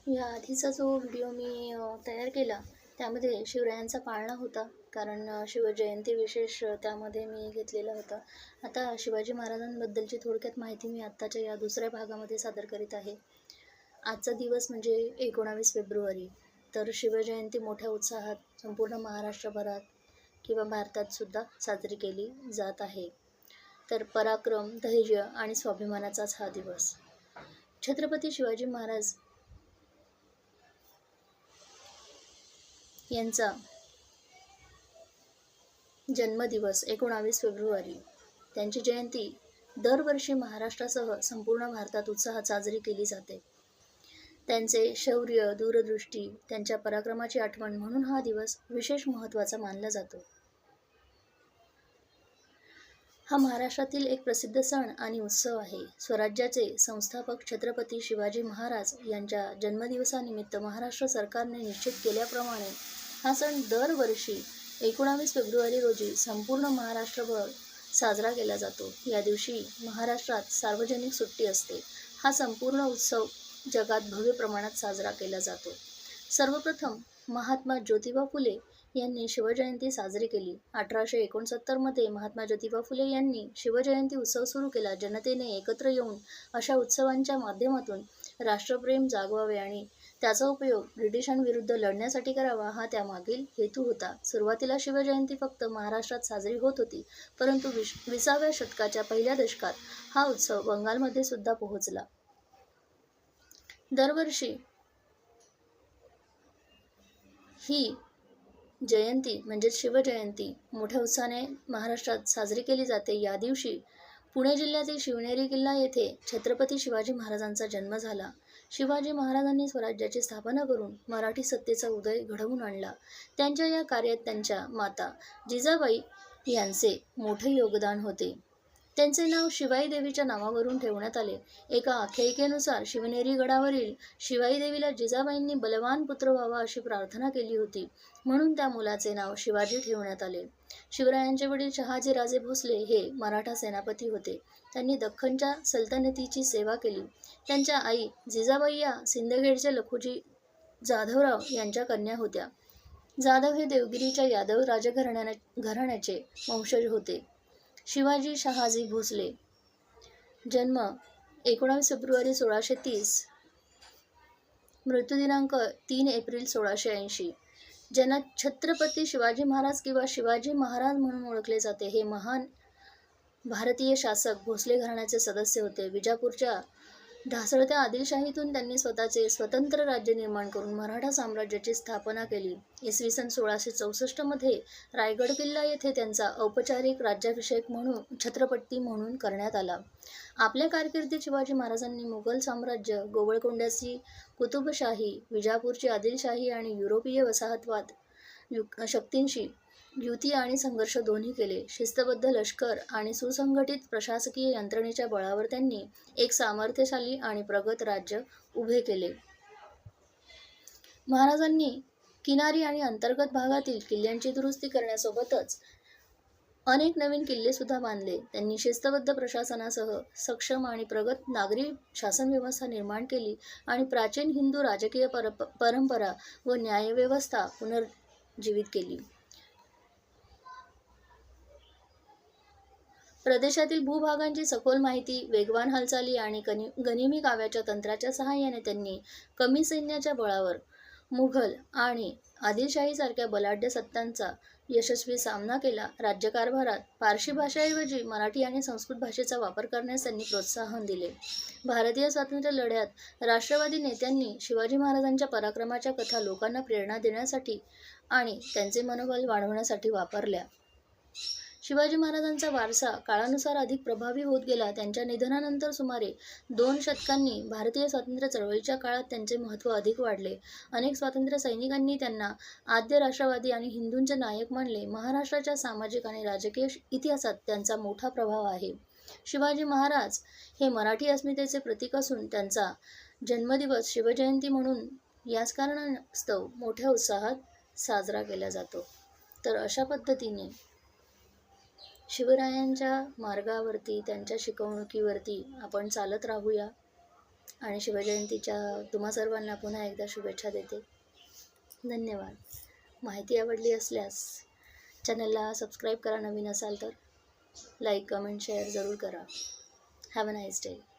या आधीचा जो व्हिडिओ मी तयार केला त्यामध्ये शिवरायांचा पाळणा होता. कारण शिवजयंती विशेष त्यामध्ये मी घेतलेला होता. आता शिवाजी महाराजांबद्दलची थोडक्यात माहिती मी आत्ताच्या या दुसऱ्या भागामध्ये सादर करीत आहे. आजचा दिवस म्हणजे 19 फेब्रुवारी. तर शिवजयंती मोठ्या उत्साहात संपूर्ण महाराष्ट्रभरात किंवा भारतात सुद्धा साजरी केली जात आहे. तर पराक्रम, धैर्य आणि स्वाभिमानाचाच हा दिवस. छत्रपती शिवाजी महाराज यांचा जन्मदिवस 19 फेब्रुवारी. त्यांची जयंती दरवर्षी महाराष्ट्रासह संपूर्ण भारतात उत्साहात साजरी केली जाते. त्यांचे शौर्य, दूरदृष्टी, त्यांच्या पराक्रमाची आठवण म्हणून हा दिवस विशेष महत्त्वाचा मानला जातो. हा महाराष्ट्रातील एक प्रसिद्ध सण आणि उत्सव आहे. स्वराज्याचे संस्थापक छत्रपती शिवाजी महाराज यांच्या जन्मदिवसानिमित्त महाराष्ट्र सरकारने निश्चित केल्याप्रमाणे हा सण दरवर्षी 19 फेब्रुवारी रोजी संपूर्ण महाराष्ट्रभर साजरा केला जातो. या दिवशी महाराष्ट्रात सार्वजनिक सुट्टी असते. हा संपूर्ण उत्सव जगात भव्य प्रमाणात साजरा केला जातो. सर्वप्रथम महात्मा ज्योतिबा फुले यांनी शिवजयंती साजरी केली. 1869 मध्ये महात्मा ज्योतिबा फुले यांनी शिवजयंती उत्सव सुरू केला. जनतेने एकत्र येऊन अशा उत्सवांच्या माध्यमातून राष्ट्रप्रेम जागवावे आणि त्याचा उपयोग ब्रिटिशांविरुद्ध लढण्यासाठी करावा, हा त्यामागील हेतू होता. सुरुवातीला शिवजयंती फक्त महाराष्ट्रात साजरी होत होती, परंतु 20व्या शतकाच्या पहिल्या दशकात हा उत्सव बंगालमध्ये सुद्धा पोहोचला. दरवर्षी ही जयंती म्हणजे शिवजयंती मोठ्या उत्साहाने महाराष्ट्रात साजरी केली जाते. या दिवशी पुणे जिल्ह्यातील शिवनेरी किल्ला येथे छत्रपती शिवाजी महाराजांचा जन्म झाला. शिवाजी महाराजांनी स्वराज्याची स्थापना करून मराठी सत्तेचा उदय घडवून आणला. त्यांच्या या कार्यात त्यांच्या माता जिजाबाई यांचे मोठे योगदान होते. त्यांचे नाव शिवाई देवीच्या नावावरून ठेवण्यात आले. एका आख्यायिकेनुसार शिवनेरी गडावरील शिवाई देवीला जिजाबाईंनी बलवान पुत्र व्हावा अशी प्रार्थना केली होती, म्हणून त्या मुलाचे नाव शिवाजी ठेवण्यात आले. शिवरायांचे वडील शहाजी राजे भोसले हे मराठा सेनापती होते. त्यांनी दख्खनच्या सल्तनतीची सेवा केली. त्यांच्या आई जिजाबाई या सिंदखेडचे लखुजी जाधवराव यांच्या कन्या होत्या. जाधव हे देवगिरीच्या यादव राजघराण्याचे वंशज होते. शिवाजी शहाजी भोसले जन्म 19 फेब्रुवारी 1630, मृत्यू दिनांक 3 एप्रिल 1680. ज्यांना छत्रपती शिवाजी महाराज किंवा शिवाजी महाराज म्हणून ओळखले जाते, हे महान भारतीय शासक भोसले घराण्याचे सदस्य होते. विजापूरच्या ढासळत्या आदिलशाहीतून त्यांनी स्वतःचे स्वतंत्र राज्य निर्माण करून मराठा साम्राज्याची स्थापना केली. इसवी सन 1664 मध्ये रायगड किल्ला येथे त्यांचा औपचारिक राज्याभिषेक छत्रपती म्हणून करण्यात आला. आपल्या कारकिर्दीत शिवाजी महाराजांनी मुघल साम्राज्य, गोवळकोंड्याची कुतुबशाही, विजापूरची आदिलशाही आणि युरोपीय वसाहतवाद शक्तींशी युती आणि संघर्ष दोन्ही केले. शिस्तबद्ध लष्कर आणि सुसंघटित प्रशासकीय यंत्रणेच्या बळावर त्यांनी एक सामर्थ्यशाली आणि प्रगत राज्य उभे केले. महाराजांनी किनारी आणि अंतर्गत भागातील किल्ल्यांची दुरुस्ती करण्यासोबतच अनेक नवीन किल्ले सुद्धा बांधले. त्यांनी शिस्तबद्ध प्रशासनासह सक्षम आणि प्रगत नागरी शासन व्यवस्था निर्माण केली आणि प्राचीन हिंदू राजकीय परंपरा व न्यायव्यवस्था पुनर्जीवित केली. प्रदेशातील भूभागांची सखोल माहिती, वेगवान हालचाली आणि गनिमी काव्याच्या तंत्राच्या सहाय्याने त्यांनी कमी सैन्याच्या बळावर मुघल आणि आदिलशाहीसारख्या बलाढ्य सत्तांचा यशस्वी सामना केला. राज्यकारभारात पारशी भाषेऐवजी मराठी आणि संस्कृत भाषेचा वापर करण्यास त्यांनी प्रोत्साहन दिले. भारतीय स्वातंत्र्य लढ्यात राष्ट्रवादी नेत्यांनी शिवाजी महाराजांच्या पराक्रमाच्या कथा लोकांना प्रेरणा देण्यासाठी आणि त्यांचे मनोबल वाढवण्यासाठी वापरल्या. शिवाजी महाराजांचा वारसा काळानुसार अधिक प्रभावी होत गेला. त्यांच्या निधनानंतर सुमारे 2 शतकांनी भारतीय स्वातंत्र्य चळवळीच्या काळात त्यांचे महत्त्व अधिक वाढले. अनेक स्वातंत्र्य सैनिकांनी त्यांना आद्य राष्ट्रवादी आणि हिंदूंचे नायक मानले. महाराष्ट्राच्या सामाजिक आणि राजकीय इतिहासात त्यांचा मोठा प्रभाव आहे. शिवाजी महाराज हे मराठी अस्मितेचे प्रतीक असून त्यांचा जन्मदिवस शिवजयंती म्हणून याच कारणास्तव मोठ्या उत्साहात साजरा केला जातो. तर अशा पद्धतीने शिवरायांच्या मार्गावरती, त्यांच्या शिकवणुकीवरती आपण चालत राहूया. आणि शिवजयंतीच्या तुम्हा सर्वांना पुन्हा एकदा शुभेच्छा देते. धन्यवाद. माहिती आवडली असल्यास चॅनलला सबस्क्राईब करा, नवीन असाल तर लाईक, कमेंट, शेअर जरूर करा. Have a nice day.